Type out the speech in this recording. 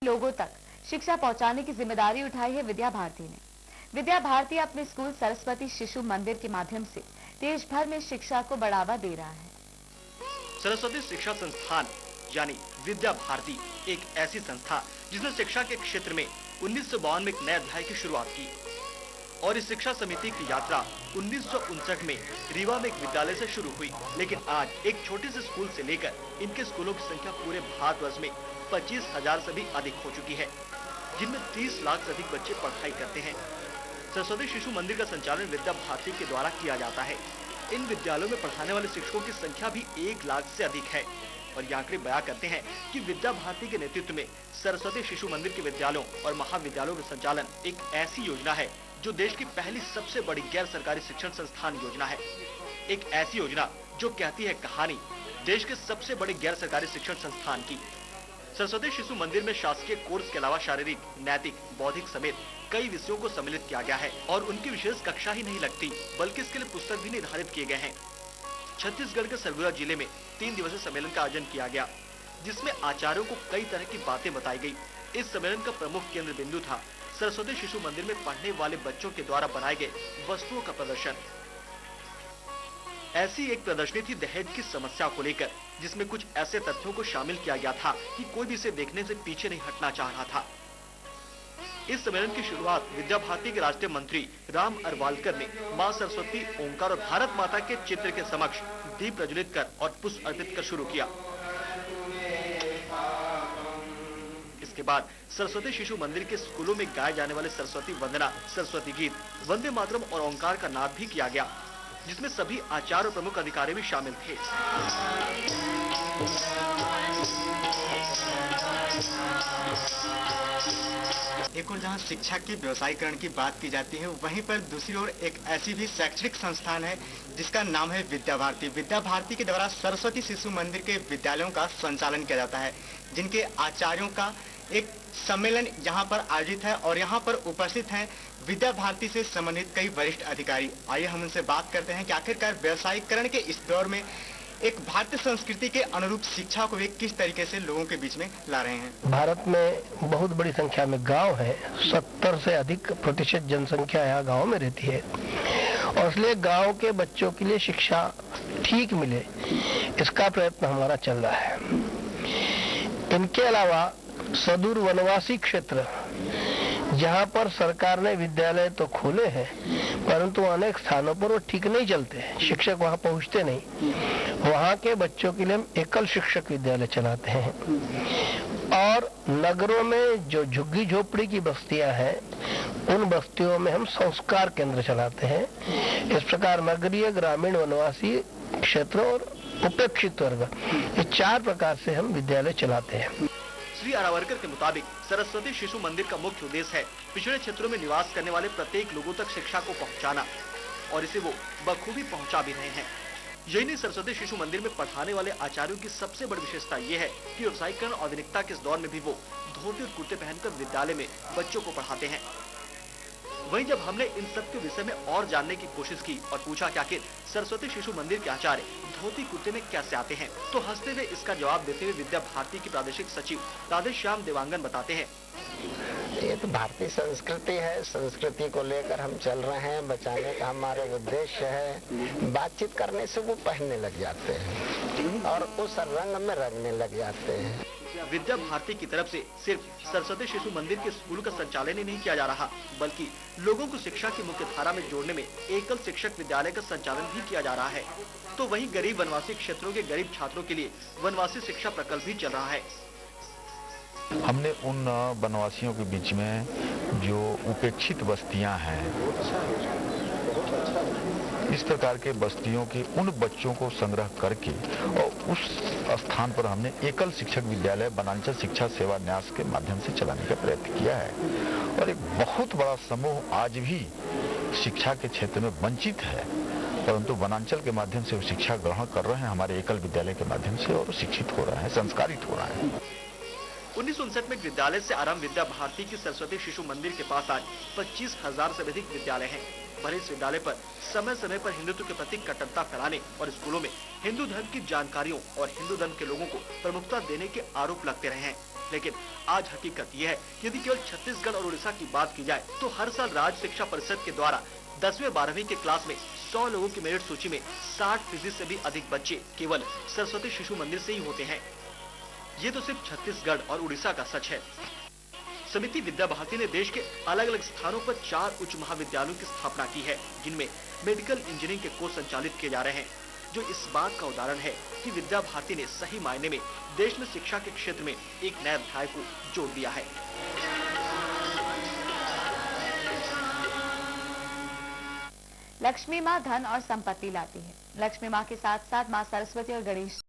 लोगों तक शिक्षा पहुंचाने की जिम्मेदारी उठाई है विद्या भारती ने। विद्या भारती अपने स्कूल सरस्वती शिशु मंदिर के माध्यम से देश भर में शिक्षा को बढ़ावा दे रहा है। सरस्वती शिक्षा संस्थान यानी विद्या भारती एक ऐसी संस्था जिसने शिक्षा के क्षेत्र में 1952 में एक नए अध्याय की शुरुआत की और इस शिक्षा समिति की यात्रा 1959 में रीवा में एक विद्यालय से शुरू हुई। लेकिन आज एक छोटे से स्कूल से लेकर इनके स्कूलों की संख्या पूरे भारतवर्ष में 25,000 से भी अधिक हो चुकी है, जिनमें 30 लाख से अधिक बच्चे पढ़ाई करते हैं। सरस्वती शिशु मंदिर का संचालन विद्या भारती के द्वारा किया जाता है। इन विद्यालयों में पढ़ाने वाले शिक्षकों की संख्या भी 1 लाख से अधिक है और ये आंकड़े बयां करते हैं कि विद्या भारती के नेतृत्व में सरस्वती शिशु मंदिर के विद्यालयों और महाविद्यालयों का संचालन एक ऐसी योजना है जो देश की पहली सबसे बड़ी गैर सरकारी शिक्षण संस्थान योजना है। एक ऐसी योजना जो कहती है कहानी देश के सबसे बड़े गैर सरकारी शिक्षण संस्थान की। सरस्वती शिशु मंदिर में शासकीय कोर्स के अलावा शारीरिक, नैतिक, बौद्धिक समेत कई विषयों को सम्मिलित किया गया है और उनकी विशेष कक्षा ही नहीं लगती बल्कि इसके लिए पुस्तक भी निर्धारित किए गए हैं। छत्तीसगढ़ के सरगुजा जिले में 3 दिवसीय सम्मेलन का आयोजन किया गया, जिसमें आचार्यों को कई तरह की बातें बताई गई। इस सम्मेलन का प्रमुख केंद्र बिंदु था सरस्वती शिशु मंदिर में पढ़ने वाले बच्चों के द्वारा बनाए गए वस्तुओं का प्रदर्शन। ऐसी एक प्रदर्शनी थी दहेज की समस्या को लेकर, जिसमें कुछ ऐसे तथ्यों को शामिल किया गया था कि कोई भी इसे देखने से पीछे नहीं हटना चाह रहा था। इस सम्मेलन की शुरुआत विद्या भारती के राष्ट्रीय मंत्री राम अरवालकर ने मां सरस्वती, ओंकार और भारत माता के चित्र के समक्ष दीप प्रज्वलित कर और पुष्प अर्पित कर शुरू किया। इसके बाद सरस्वती शिशु मंदिर के स्कूलों में गाए जाने वाले सरस्वती वंदना, सरस्वती गीत, वंदे मातरम और ओंकार का नाद भी किया गया, जिसमें सभी आचार्य और प्रमुख अधिकारी भी शामिल थे। एक और जहां शिक्षा के व्यवसायीकरण की बात की जाती है, वहीं पर दूसरी ओर एक ऐसी भी शैक्षणिक संस्थान है जिसका नाम है विद्या भारती। विद्या भारती के द्वारा सरस्वती शिशु मंदिर के विद्यालयों का संचालन किया जाता है, जिनके आचार्यों का एक सम्मेलन यहाँ पर आयोजित है और यहाँ पर उपस्थित हैं विद्या भारती से संबंधित कई वरिष्ठ अधिकारी। आइए हम उनसे बात करते हैं कि आखिरकार व्यवसायीकरण के इस दौर में एक भारतीय संस्कृति के अनुरूप शिक्षा को वे किस तरीके से लोगों के बीच में ला रहे हैं। भारत में बहुत बड़ी संख्या में गांव है, 70 से अधिक प्रतिशत जनसंख्या यहाँ गांव में रहती है और इसलिए गांव के बच्चों के लिए शिक्षा ठीक मिले, इसका प्रयत्न हमारा चल रहा है। इनके अलावा सुदूर वनवासी क्षेत्र जहाँ पर सरकार ने विद्यालय तो खोले हैं, परंतु अनेक स्थानों पर वो ठीक नहीं चलते, शिक्षक वहाँ पहुँचते नहीं। वहाँ के बच्चों के लिए हम एकल शिक्षक विद्यालय चलाते हैं और नगरों में जो झुग्गी झोपड़ी की बस्तियां हैं, उन बस्तियों में हम संस्कार केंद्र चलाते हैं। इस प्रकार नगरीय, ग्रामीण, वनवासी क्षेत्र और उपेक्षित वर्ग, ये 4 प्रकार से हम विद्यालय चलाते हैं। श्री अरावरकर के मुताबिक सरस्वती शिशु मंदिर का मुख्य उद्देश्य है पिछड़े क्षेत्रों में निवास करने वाले प्रत्येक लोगों तक शिक्षा को पहुंचाना और इसे वो बखूबी पहुंचा भी रहे हैं। यही नहीं, सरस्वती शिशु मंदिर में पढ़ाने वाले आचार्यों की सबसे बड़ी विशेषता ये है कि व्यवसायीकरण और आधुनिकता के इस दौर में भी वो धोती और कुर्ते पहनकर विद्यालय में बच्चों को पढ़ाते हैं। वहीं जब हमने इन सब के विषय में और जानने की कोशिश की और पूछा कि आखिर सरस्वती शिशु मंदिर के आचार्य धोती कुर्ते में कैसे आते हैं, तो हंसते हुए इसका जवाब देते हुए विद्या भारती की प्रादेशिक सचिव राधेश्याम देवांगन बताते हैं, ये तो भारतीय संस्कृति है, संस्कृति को लेकर हम चल रहे हैं, बचाने का हमारा उद्देश्य है। बातचीत करने से वो पहनने लग जाते हैं और उस रंग में रंगने लग जाते हैं। विद्या भारती की तरफ से सिर्फ सरस्वती शिशु मंदिर के स्कूल का संचालन ही नहीं किया जा रहा, बल्कि लोगों को शिक्षा की मुख्य धारा में जोड़ने में एकल शिक्षक विद्यालय का संचालन भी किया जा रहा है। तो वहीं गरीब वनवासी क्षेत्रों के गरीब छात्रों के लिए वनवासी शिक्षा प्रकल्प भी चल रहा है। हमने उन वनवासियों के बीच में जो उपेक्षित बस्तियां हैं, इस प्रकार के बस्तियों के उन बच्चों को संग्रह करके और उस स्थान पर हमने एकल शिक्षक विद्यालय वनांचल शिक्षा सेवा न्यास के माध्यम से चलाने का प्रयत्न किया है। और एक बहुत बड़ा समूह आज भी शिक्षा के क्षेत्र में वंचित है, परंतु वनांचल के माध्यम से वो शिक्षा ग्रहण कर रहे हैं हमारे एकल विद्यालय के माध्यम से और शिक्षित हो रहे हैं, संस्कारित हो रहे हैं। 1959 में विद्यालय से आरंभ विद्या भारती की सरस्वती शिशु मंदिर के पास आज 25,000 से अधिक विद्यालय हैं। पर इस विद्यालय पर समय समय पर हिंदुत्व के प्रति कट्टरता फैलाने और स्कूलों में हिंदू धर्म की जानकारियों और हिंदू धर्म के लोगों को प्रमुखता देने के आरोप लगते रहे हैं। लेकिन आज हकीकत यह है कि यदि केवल छत्तीसगढ़ और उड़ीसा की बात की जाए तो हर साल राज्य शिक्षा परिषद के द्वारा 10वीं 12वीं के क्लास में 100 लोगों की मेरिट सूची में 60% से भी अधिक बच्चे केवल सरस्वती शिशु मंदिर से ही होते हैं। ये तो सिर्फ छत्तीसगढ़ और उड़ीसा का सच है। समिति विद्या भारती ने देश के अलग अलग स्थानों पर 4 उच्च महाविद्यालयों की स्थापना की है, जिनमें मेडिकल इंजीनियरिंग के कोर्स संचालित किए जा रहे हैं, जो इस बात का उदाहरण है कि विद्या भारती ने सही मायने में देश में शिक्षा के क्षेत्र में एक नए अध्याय को जोड़ दिया है। लक्ष्मी माँ धन और संपत्ति लाती है। लक्ष्मी माँ के साथ साथ माँ सरस्वती और गणेश